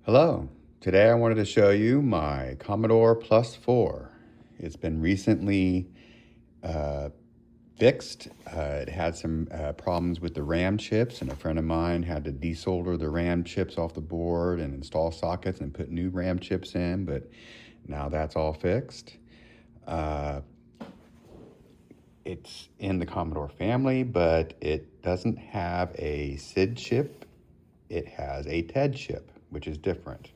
Hello, today I wanted to show you my Commodore Plus 4. It's been recently uh, fixed. It had some problems with the RAM chips, and a friend of mine had to desolder the RAM chips off the board and install sockets and put new RAM chips in, but now that's all fixed. Uh, it's in the Commodore family, but it doesn't have a SID chip. It has a TED chip, which is different.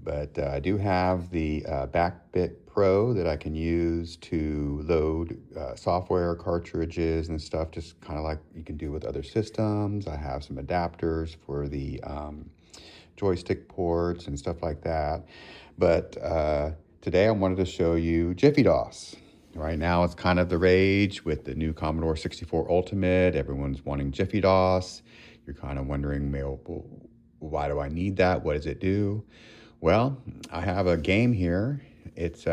But I do have the Backbit Pro that I can use to load software cartridges and stuff, just kind of like you can do with other systems. I have some adapters for the joystick ports and stuff like that. But today I wanted to show you JiffyDOS. Right now it's kind of the rage with the new Commodore 64 Ultimate. Everyone's wanting JiffyDOS. You're kind of wondering, well, why do I need that? What does it do? Well, I have a game here. It's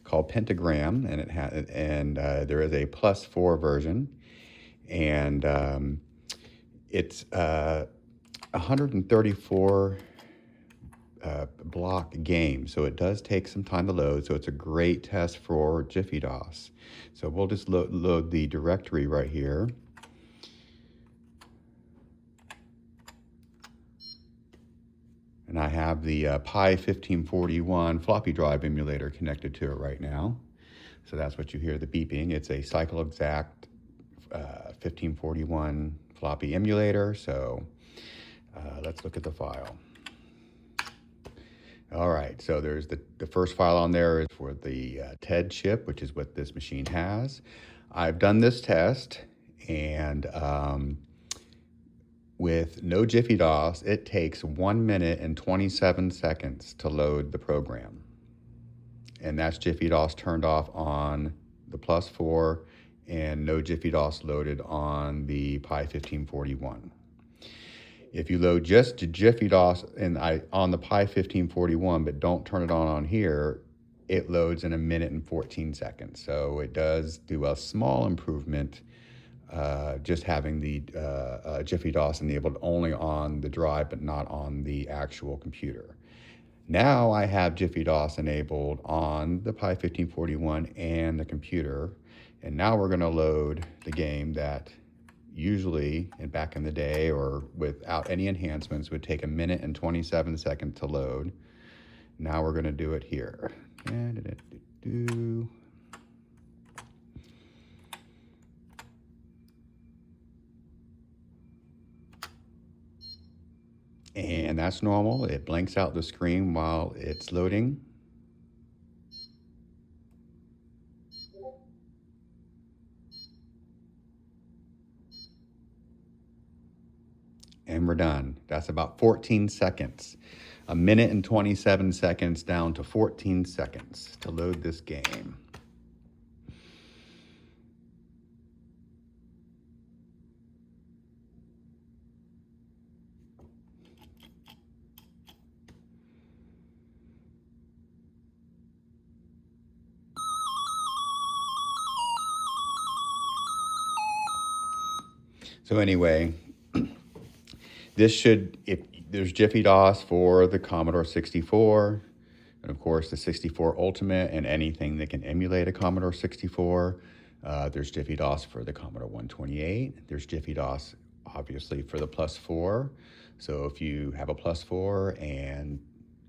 called Pentagram, and there is a plus 4 version, and it's 134 block game, so it does take some time to load. So it's a great test for JiffyDOS. So we'll just load the directory right here. And I have the Pi 1541 floppy drive emulator connected to it right now. So that's what you hear, the beeping. It's a cycle exact 1541 floppy emulator. So let's look at the file. All right, so there's the first file on there is for the TED chip, which is what this machine has. I've done this test, and with no JiffyDOS, it takes 1 minute and 27 seconds to load the program. And that's JiffyDOS turned off on the Plus 4 and no JiffyDOS loaded on the Pi 1541. If you load just JiffyDOS on the Pi 1541 but don't turn it on here, it loads in 1 minute and 14 seconds. So it does do a small improvement just having the JiffyDOS enabled only on the drive but not on the actual computer. Now I have JiffyDOS enabled on the Pi 1541 and the computer, and now we're going to load the game that usually, and back in the day or without any enhancements, would take 1 minute and 27 seconds to load. Now we're going to do it here. And that's normal. It blanks out the screen while it's loading. And we're done. That's about 14 seconds. 1 minute and 27 seconds down to 14 seconds to load this game. So anyway, if there's JiffyDOS for the Commodore 64, and of course the 64 Ultimate and anything that can emulate a Commodore 64. There's JiffyDOS for the Commodore 128. There's JiffyDOS obviously for the Plus 4. So if you have a Plus 4 and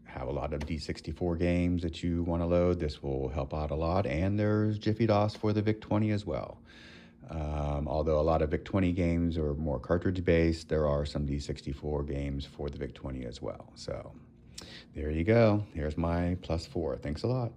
have a lot of D64 games that you want to load, this will help out a lot. And there's JiffyDOS for the VIC-20 as well. Although a lot of VIC-20 games are more cartridge-based, there are some D64 games for the VIC-20 as well. So there you go. Here's my Plus 4. Thanks a lot.